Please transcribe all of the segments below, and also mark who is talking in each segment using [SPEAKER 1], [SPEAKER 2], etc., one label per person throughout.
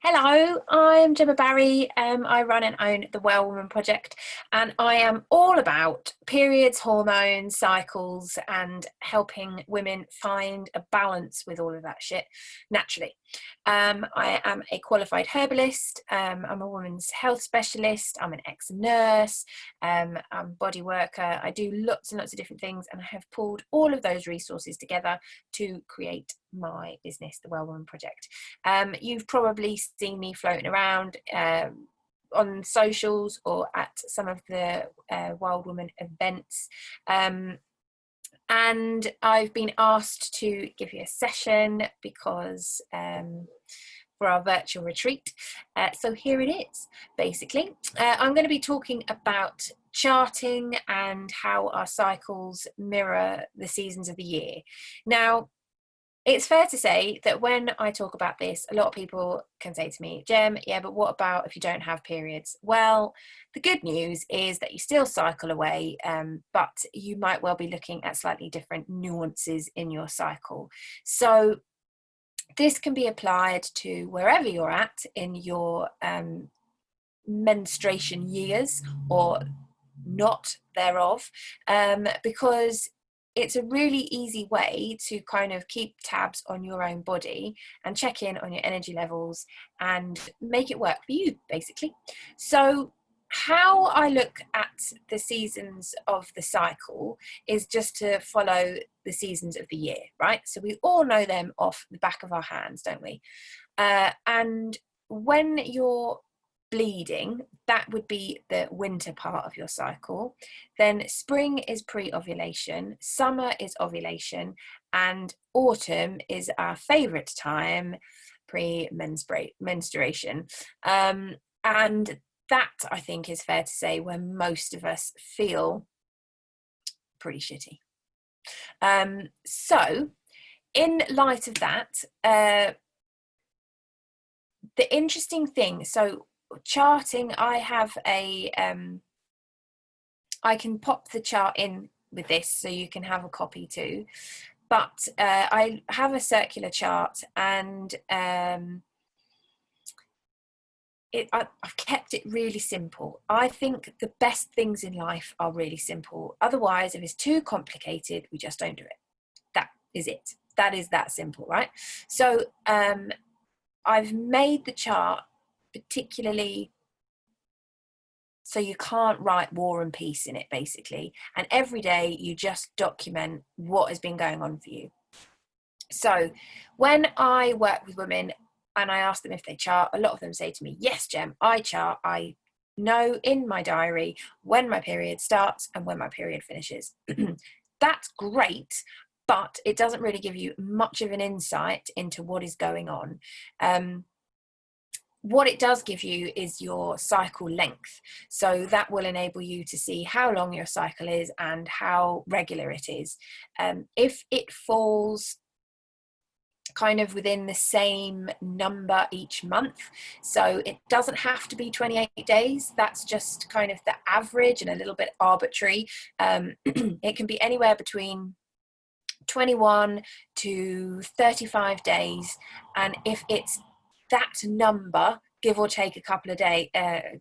[SPEAKER 1] Hello, I'm Gemma Barry. I run and own the Well Woman Project, and I am all about periods, hormones, cycles, and helping women find a balance with all of that shit naturally. I am a qualified herbalist. I'm a women's health specialist. I'm an ex-nurse. I'm a body worker. I do lots and lots of different things, and I have pulled all of those resources together to create my business, the Well Woman Project. You've probably seen me floating around on socials or at some of the Wild Woman events. And I've been asked to give you a session because for our virtual retreat. So here it is, basically. I'm going to be talking about charting and how our cycles mirror the seasons of the year. Now, it's fair to say that when I talk about this, a lot of people can say to me, Gem, yeah, but what about if you don't have periods? Well, the good news is that you still cycle away, but you might well be looking at slightly different nuances in your cycle. So this can be applied to wherever you're at in your menstruation years or not thereof, because it's a really easy way to kind of keep tabs on your own body and check in on your energy levels and make it work for you, basically. So how I look at the seasons of the cycle is just to follow the seasons of the year, right? So we all know them off the back of our hands, don't we? And when you're bleeding, that would be the winter part of your cycle. Then spring is pre-ovulation, summer is ovulation, and autumn is our favorite time, pre-menstruation. And that, I think, is fair to say when most of us feel pretty shitty. So in light of that, the interesting thing, so charting, I have a I can pop the chart in with this so you can have a copy too, but I have a circular chart, and I've kept it really simple. I think the best things in life are really simple. Otherwise, if it's too complicated, we just don't do it. That is it. That is that simple, right? So I've made the chart particularly so you can't write war and peace in it, basically. And every day you just document what has been going on for you. So when I work with women and I ask them if they chart, a lot of them say to me, yes, Gem, I chart. I know in my diary when my period starts and when my period finishes. That's great, but it doesn't really give you much of an insight into what is going on. What it does give you is your cycle length. So that will enable you to see how long your cycle is and how regular it is. If it falls kind of within the same number each month, so it doesn't have to be 28 days, that's just kind of the average and a little bit arbitrary. It can be anywhere between 21 to 35 days, and if it's that number, give or take a couple of days,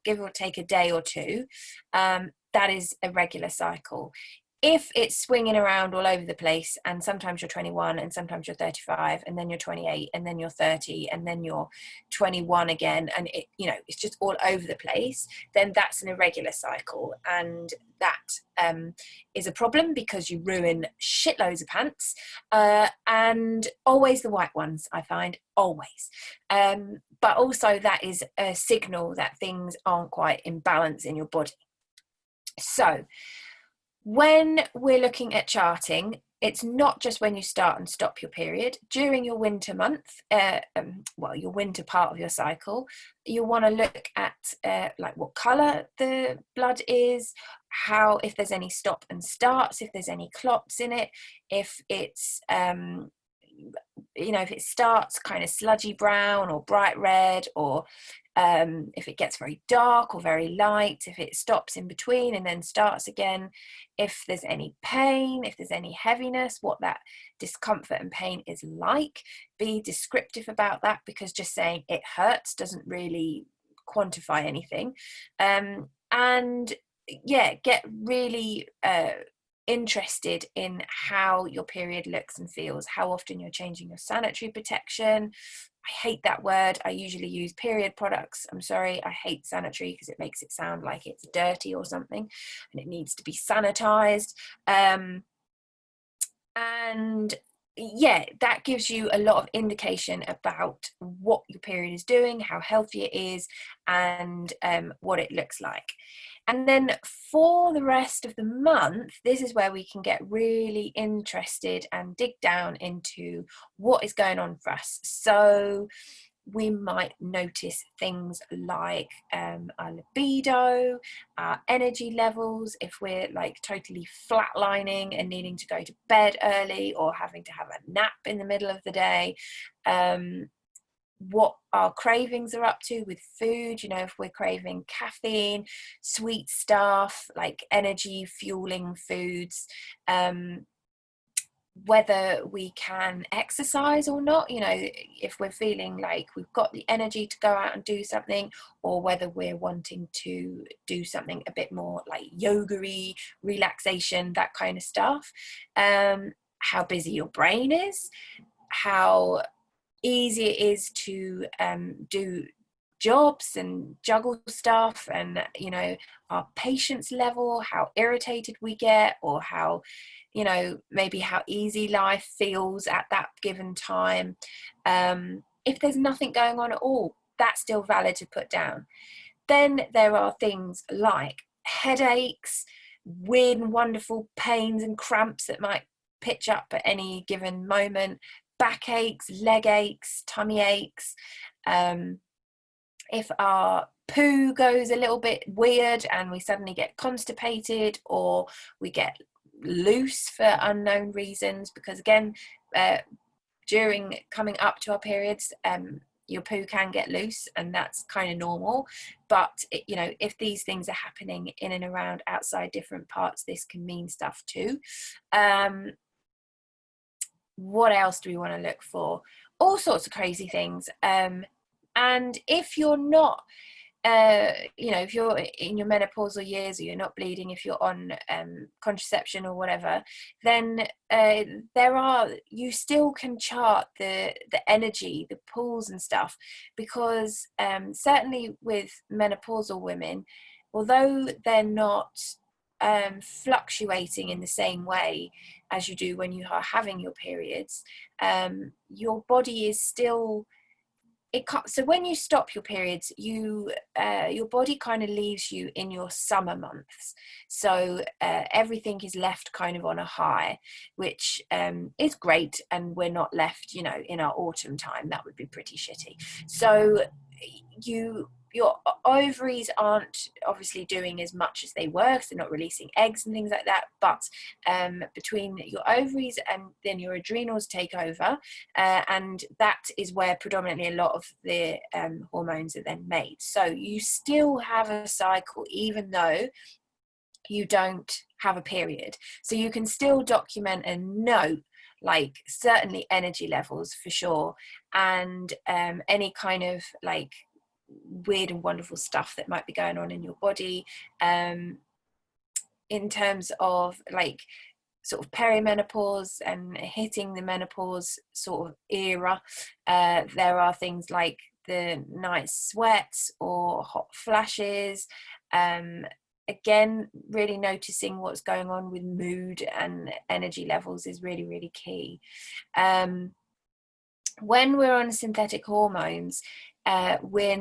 [SPEAKER 1] give or take a day or two, that is a regular cycle. If it's swinging around all over the place, and sometimes you're 21 and sometimes you're 35 and then you're 28 and then you're 30 and then you're 21 again, and it, you know, it's just all over the place, then that's an irregular cycle, and that is a problem because you ruin shitloads of pants, and always the white ones, I find, always. But also that is a signal that things aren't quite in balance in your body. So when we're looking at charting, it's not just when you start and stop your period. During your winter month, your winter part of your cycle, you want to look at like what colour the blood is, how, if there's any stop and starts, if there's any clots in it, if it's you know, if it starts kind of sludgy brown or bright red, or if it gets very dark or very light, if it stops in between and then starts again, if there's any pain, if there's any heaviness, what that discomfort and pain is like. Be descriptive about that, because just saying it hurts doesn't really quantify anything. And yeah, get really interested in how your period looks and feels, how often you're changing your sanitary protection. I hate that word. I usually use period products. I'm sorry, I hate sanitary because it makes it sound like it's dirty or something, and it needs to be sanitized. And yeah, that gives you a lot of indication about what your period is doing, how healthy it is, and what it looks like. And then for the rest of the month, this is where we can get really interested and dig down into what is going on for us. So we might notice things like our libido, our energy levels, if we're like totally flatlining and needing to go to bed early or having to have a nap in the middle of the day. What our cravings are up to with food, you know, if we're craving caffeine, sweet stuff, like energy fueling foods, whether we can exercise or not, you know, if we're feeling like we've got the energy to go out and do something, or whether we're wanting to do something a bit more like yoga-y, relaxation, that kind of stuff. How busy your brain is, how easy it is to do jobs and juggle stuff, and you know, our patience level, how irritated we get, or how, you know, maybe how easy life feels at that given time. If there's nothing going on at all, that's still valid to put down. Then there are things like headaches, weird and wonderful pains and cramps that might pitch up at any given moment, backaches, leg aches, tummy aches. If our poo goes a little bit weird and we suddenly get constipated, or we get loose for unknown reasons, because again, during coming up to our periods, your poo can get loose, and that's kind of normal. But you know, if these things are happening in and around outside different parts, this can mean stuff too. What else do we want to look for? All sorts of crazy things. And if you're not, you know, if you're in your menopausal years, or you're not bleeding, if you're on contraception or whatever, then you still can chart the energy, the pulls and stuff, because certainly with menopausal women, although they're not fluctuating in the same way as you do when you are having your periods, your body is still, it can't, so when you stop your periods, your body kind of leaves you in your summer months, so everything is left kind of on a high, which is great, and we're not left, you know, in our autumn time. That would be pretty shitty. So your ovaries aren't obviously doing as much as they were, because they're not releasing eggs and things like that, but between your ovaries and then your adrenals take over, and that is where predominantly a lot of the hormones are then made. So you still have a cycle even though you don't have a period, so you can still document and note, like, certainly energy levels for sure, and any kind of like weird and wonderful stuff that might be going on in your body, in terms of like sort of perimenopause and hitting the menopause sort of era. There are things like the night sweats or hot flashes. Again, really noticing what's going on with mood and energy levels is really, really key. When we're on synthetic hormones, we're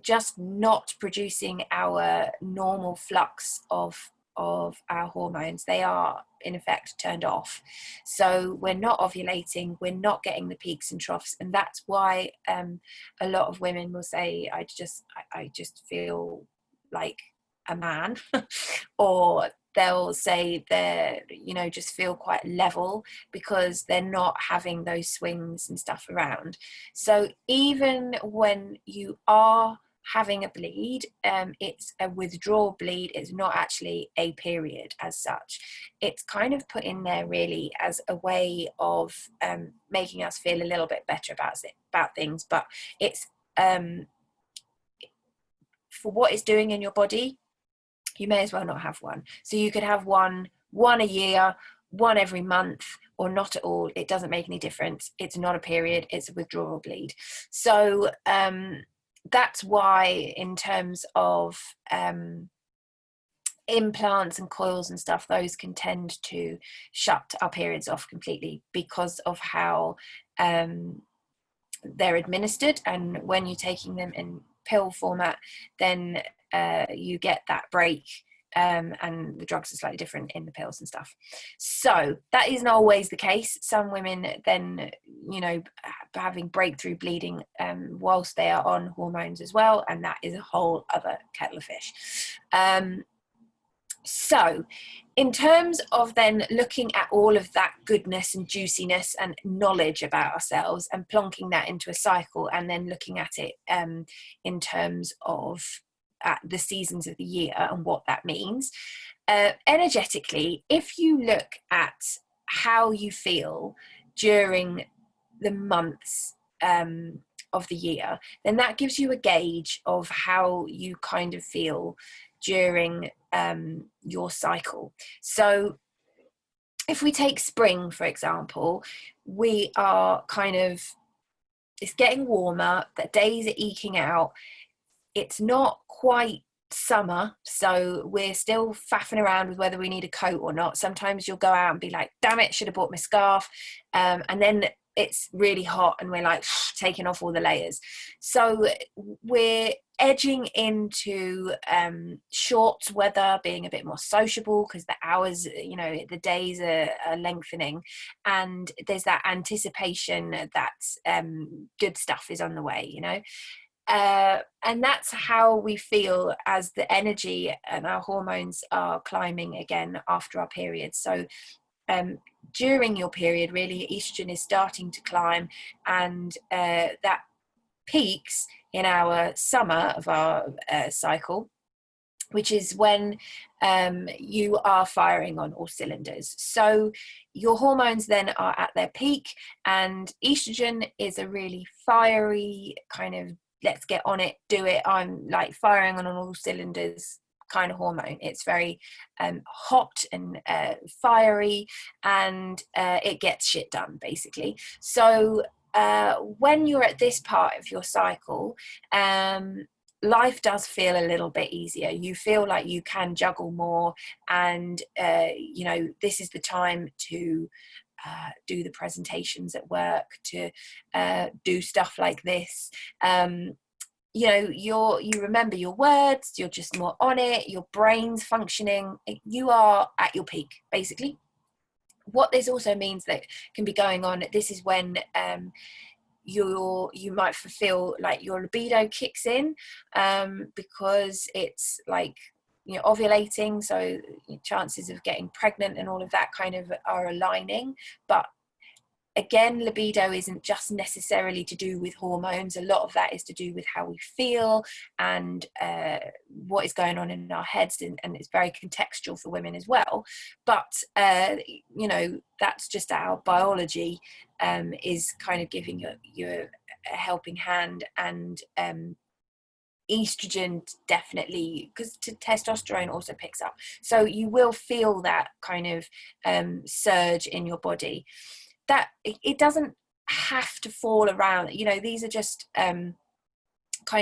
[SPEAKER 1] just not producing our normal flux of our hormones. They are in effect turned off, so we're not ovulating, we're not getting the peaks and troughs, and that's why a lot of women will say, I just feel like a man or they'll say they're, you know, just feel quite level because they're not having those swings and stuff around. So even when you are having a bleed, it's a withdrawal bleed, it's not actually a period as such. It's kind of put in there really as a way of making us feel a little bit better about things, but it's for what it's doing in your body, you may as well not have one. So you could have one a year, one every month, or not at all. It doesn't make any difference. It's not a period, it's a withdrawal bleed. So that's why, in terms of implants and coils and stuff, those can tend to shut our periods off completely because of how they're administered. And when you're taking them in pill format, then you get that break, and the drugs are slightly different in the pills and stuff. So that isn't always the case. Some women then, you know, having breakthrough bleeding whilst they are on hormones as well, and that is a whole other kettle of fish. So in terms of then looking at all of that goodness and juiciness and knowledge about ourselves and plonking that into a cycle, and then looking at it in terms of the seasons of the year and what that means, energetically, if you look at how you feel during the months of the year, then that gives you a gauge of how you kind of feel during your cycle. So if we take spring, for example, we are kind of, it's getting warmer, the days are eking out, it's not quite summer, so we're still faffing around with whether we need a coat or not. Sometimes you'll go out and be like, damn it, should have bought my scarf, and then it's really hot and we're like taking off all the layers. So we're edging into shorts weather, being a bit more sociable because the hours, you know, the days are lengthening, and there's that anticipation that good stuff is on the way, you know. And that's how we feel as the energy and our hormones are climbing again after our period. So during your period, really, estrogen is starting to climb, and that peaks in our summer of our cycle, which is when you are firing on all cylinders. So your hormones then are at their peak, and estrogen is a really fiery kind of, let's get on it, do it, I'm like firing on all cylinders kind of hormone. It's very hot and fiery, and it gets shit done basically. So when you're at this part of your cycle, life does feel a little bit easier. You feel like you can juggle more, and you know, this is the time to do the presentations at work, to do stuff like this. You know, you remember your words, you're just more on it, your brain's functioning, you are at your peak basically. What this also means that can be going on, this is when you might feel like your libido kicks in, because it's like, you know, ovulating, so chances of getting pregnant and all of that kind of are aligning. But again, libido isn't just necessarily to do with hormones. A lot of that is to do with how we feel and what is going on in our heads, and it's very contextual for women as well. But you know, that's just our biology is kind of giving you a helping hand. And estrogen definitely, because testosterone also picks up, so you will feel that kind of surge in your body. That it doesn't have to fall around, you know, these are just kind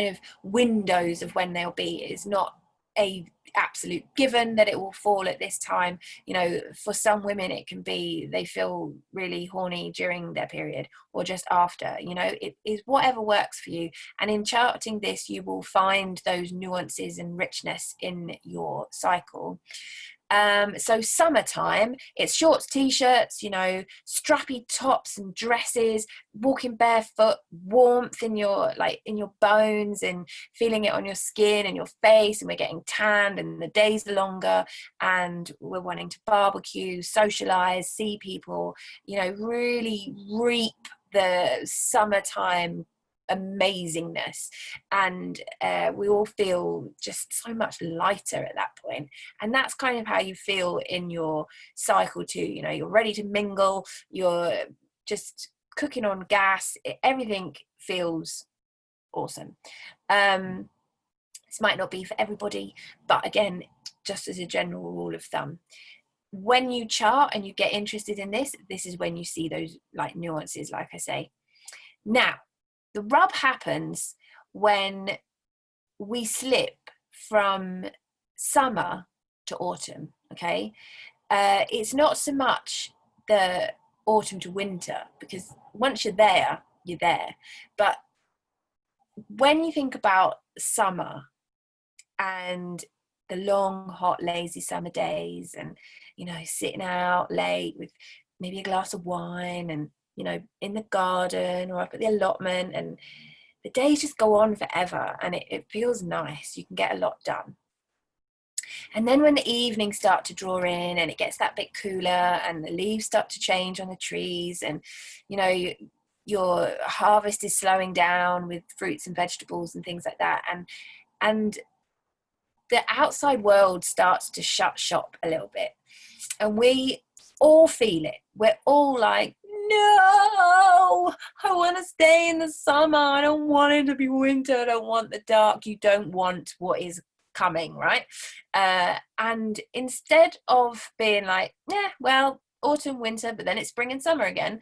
[SPEAKER 1] of windows of when they'll be. It's not a absolute given that it will fall at this time. You know, for some women it can be they feel really horny during their period or just after. You know, it is whatever works for you, and in charting this you will find those nuances and richness in your cycle. So summertime, it's shorts, t-shirts, you know, strappy tops and dresses, walking barefoot, warmth in your bones and feeling it on your skin and your face, and we're getting tanned and the days are longer and we're wanting to barbecue, socialize, see people, you know, really reap the summertime amazingness, and we all feel just so much lighter at that point. And that's kind of how you feel in your cycle too. You know, you're ready to mingle, you're just cooking on gas, everything feels awesome. This might not be for everybody, but again, just as a general rule of thumb, when you chart and you get interested in this, this is when you see those like nuances, like I say. Now, the rub happens when we slip from summer to autumn, okay? It's not so much the autumn to winter, because once you're there, you're there. But when you think about summer and the long, hot, lazy summer days and, you know, sitting out late with maybe a glass of wine and, you know, in the garden or up at the allotment, and the days just go on forever and it feels nice. You can get a lot done. And then when the evenings start to draw in and it gets that bit cooler and the leaves start to change on the trees, and, you know, your harvest is slowing down with fruits and vegetables and things like that, and the outside world starts to shut shop a little bit, and we all feel it. We're all like, no, I want to stay in the summer. I don't want it to be winter. I don't want the dark. You don't want what is coming, right? And instead of being like, yeah, well, autumn, winter, but then it's spring and summer again,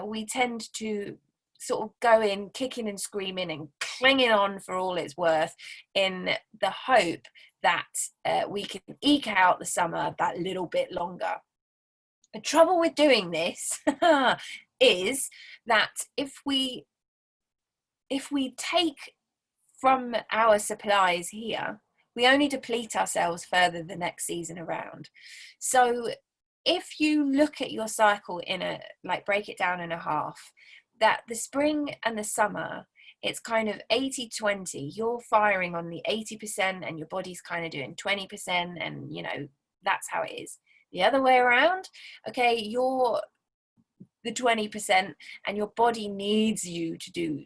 [SPEAKER 1] we tend to sort of go in kicking and screaming and clinging on for all it's worth, in the hope that we can eke out the summer that little bit longer. The trouble with doing this is that if we take from our supplies here, we only deplete ourselves further the next season around. So if you look at your cycle in a, like, break it down in a half, that the spring and the summer, it's kind of 80-20. You're firing on the 80% and your body's kind of doing 20%, and, you know, that's how it is. The other way around, okay, you're the 20% and your body needs you to do,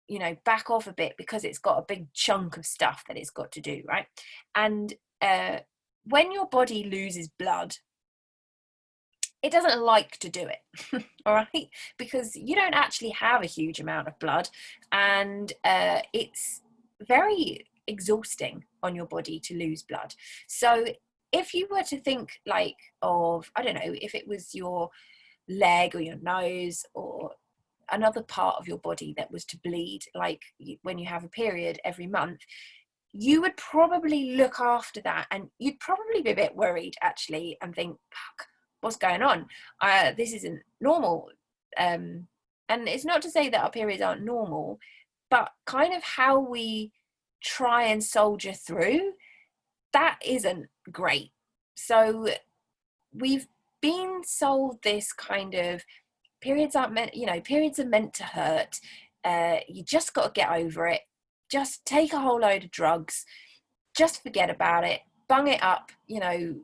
[SPEAKER 1] you know, back off a bit because it's got a big chunk of stuff that it's got to do, right? And when your body loses blood, it doesn't like to do it, all right? Because you don't actually have a huge amount of blood, and it's very exhausting on your body to lose blood. So if you were to think like of, I don't know, if it was your leg or your nose or another part of your body that was to bleed, like when you have a period every month, you would probably look after that, and you'd probably be a bit worried actually and think, fuck, what's going on? This isn't normal. And it's not to say that our periods aren't normal, but kind of how we try and soldier through, that isn't great. So we've been sold this kind of, periods aren't meant, you know, periods are meant to hurt. You just got to get over it. Just take a whole load of drugs. Just forget about it. Bung it up, you know,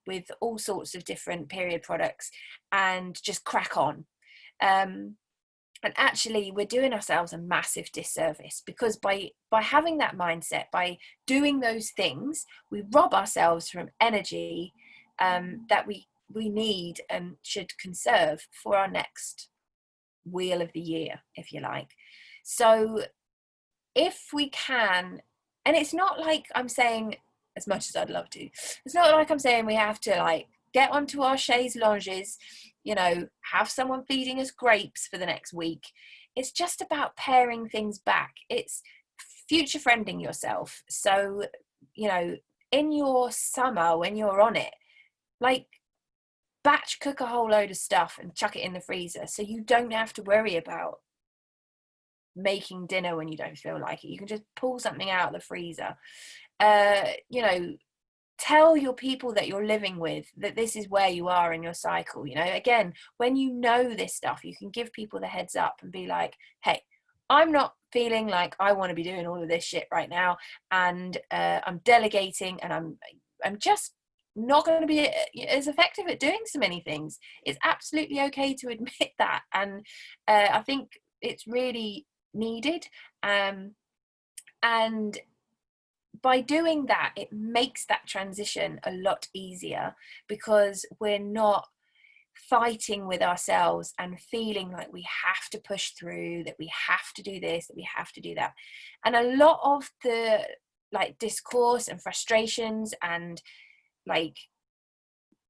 [SPEAKER 1] with all sorts of different period products and just crack on. And actually we're doing ourselves a massive disservice, because by having that mindset, by doing those things, we rob ourselves from energy that we need and should conserve for our next wheel of the year, if you like. So if we can, and it's not like I'm saying, as much as I'd love to, it's not like I'm saying we have to like get onto our chaise longues, you know, have someone feeding us grapes for the next week. It's just about paring things back. It's future friending yourself. So, you know, in your summer when you're on it, like, batch cook a whole load of stuff and chuck it in the freezer, so you don't have to worry about making dinner when you don't feel like it. You can just pull something out of the freezer. You know, tell your people that you're living with that this is where you are in your cycle. You know, again, when you know this stuff, you can give people the heads up and be like, hey, I'm not feeling like I want to be doing all of this shit right now, and I'm delegating, and I'm just not going to be as effective at doing so many things. It's absolutely okay to admit that, and I think it's really needed. And by doing that, it makes that transition a lot easier, because we're not fighting with ourselves and feeling like we have to push through, that we have to do this, that we have to do that. And a lot of the like discourse and frustrations and like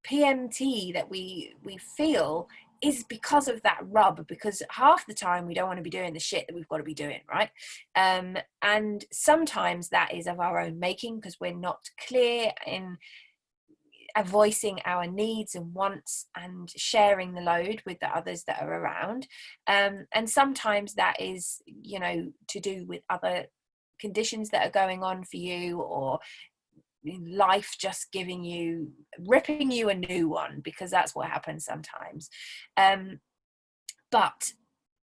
[SPEAKER 1] PMT that we feel is because of that rub, because half the time we don't want to be doing the shit that we've got to be doing, right? And sometimes that is of our own making, because we're not clear in voicing our needs and wants and sharing the load with the others that are around. And sometimes that is, you know, to do with other conditions that are going on for you, or life just ripping you a new one, because that's what happens sometimes. But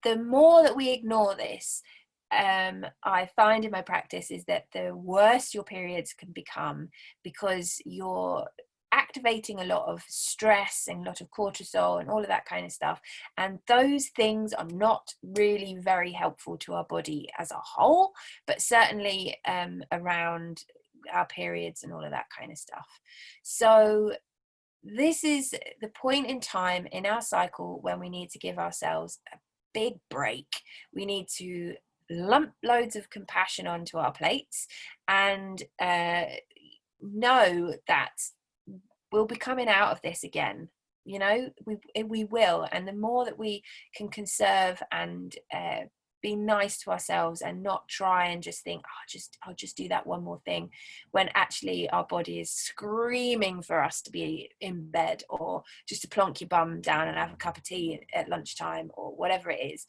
[SPEAKER 1] the more that we ignore this, I find in my practice is that the worse your periods can become, because you're activating a lot of stress and a lot of cortisol and all of that kind of stuff, and those things are not really very helpful to our body as a whole, but certainly around our periods and all of that kind of stuff. So this is the point in time in our cycle when we need to give ourselves a big break. We need to lump loads of compassion onto our plates, and know that we'll be coming out of this again. You know, we will. And the more that we can conserve and be nice to ourselves, and not try and just think, I'll just do that one more thing, when actually our body is screaming for us to be in bed, or just to plonk your bum down and have a cup of tea at lunchtime, or whatever it is.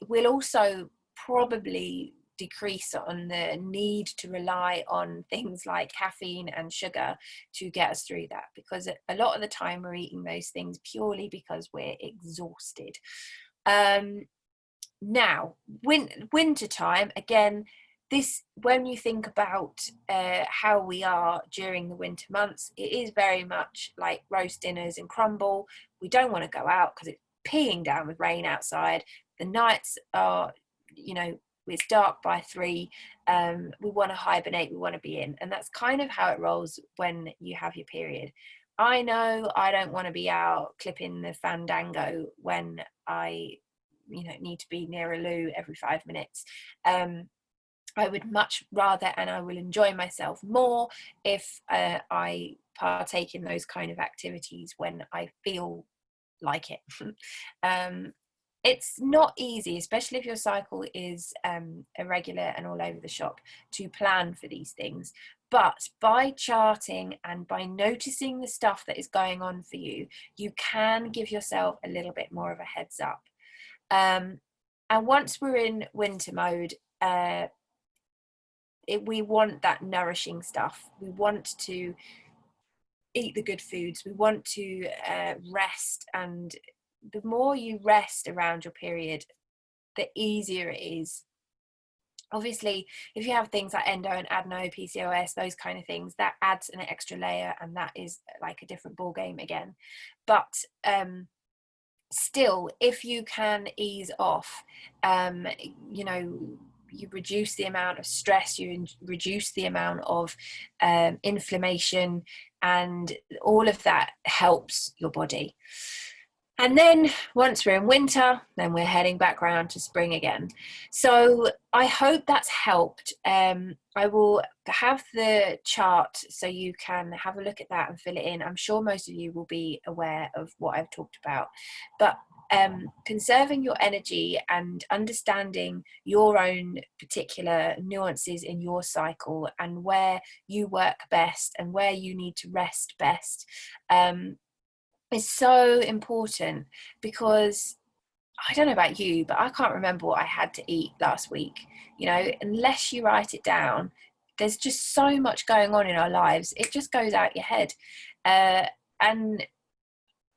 [SPEAKER 1] We'll also probably decrease on the need to rely on things like caffeine and sugar to get us through that, because a lot of the time we're eating those things purely because we're exhausted. Now, winter time, again, this, when you think about how we are during the winter months, it is very much like roast dinners and crumble. We don't want to go out because it's peeing down with rain outside. The nights are, you know, it's dark by 3. We want to hibernate, we want to be in, and that's kind of how it rolls when you have your period. I know I don't want to be out clipping the fandango when I, you know, need to be near a loo every 5 minutes. I would much rather, and I will enjoy myself more if I partake in those kind of activities when I feel like it. It's not easy, especially if your cycle is irregular and all over the shop, to plan for these things. But by charting and by noticing the stuff that is going on for you, you can give yourself a little bit more of a heads up. And once we're in winter mode, we want that nourishing stuff. We want to eat the good foods. We want to rest, and the more you rest around your period, the easier it is. Obviously, if you have things like endo and adeno, PCOS, those kind of things, that adds an extra layer, and that is like a different ball game again. But still, if you can ease off, you know, you reduce the amount of stress, you reduce the amount of inflammation, and all of that helps your body. And then once we're in winter, then we're heading back around to spring again. So I hope that's helped. I will have the chart so you can have a look at that and fill it in. I'm sure most of you will be aware of what I've talked about. But conserving your energy and understanding your own particular nuances in your cycle, and where you work best and where you need to rest best, is so important. Because I don't know about you, but I can't remember what I had to eat last week. You know, unless you write it down, there's just so much going on in our lives, it just goes out your head. And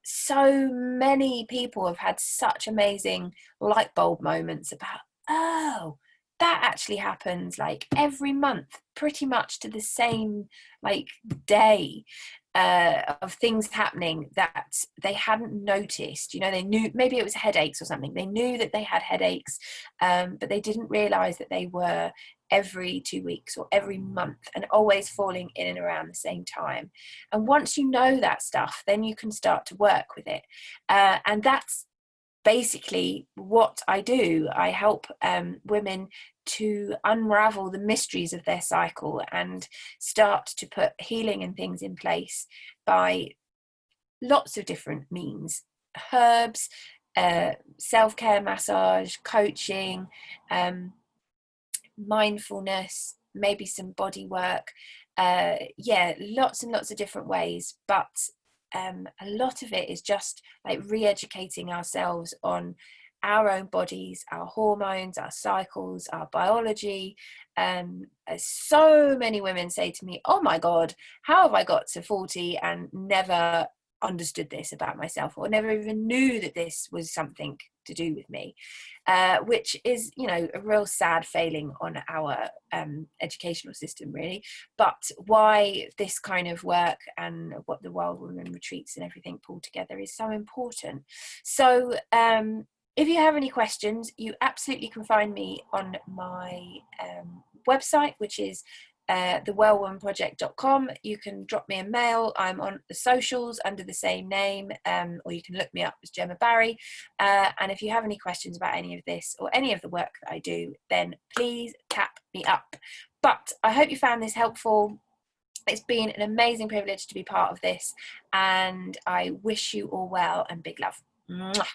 [SPEAKER 1] so many people have had such amazing light bulb moments about, oh, that actually happens like every month, pretty much to the same like day, of things happening that they hadn't noticed. You know, they knew maybe it was headaches or something. They knew that they had headaches, but they didn't realize that they were every 2 weeks or every month and always falling in and around the same time. And once you know that stuff, then you can start to work with it. And that's basically what I do. I help women to unravel the mysteries of their cycle and start to put healing and things in place by lots of different means: herbs, self-care, massage, coaching, mindfulness, maybe some body work. Lots and lots of different ways, but a lot of it is just like re-educating ourselves on our own bodies, our hormones, our cycles, our biology. So many women say to me, oh my God, how have I got to 40 and never understood this about myself, or never even knew that this was something to do with me, which is, you know, a real sad failing on our educational system, really. But why this kind of work and what the Wild Women retreats and everything pulled together is so important. So if you have any questions, you absolutely can find me on my website, which is thewellwomanproject.com. You can drop me a mail. I'm on the socials under the same name, or you can look me up as Gemma Barry. And if you have any questions about any of this or any of the work that I do, then please tap me up. But I hope you found this helpful. It's been an amazing privilege to be part of this, and I wish you all well and big love. Mwah.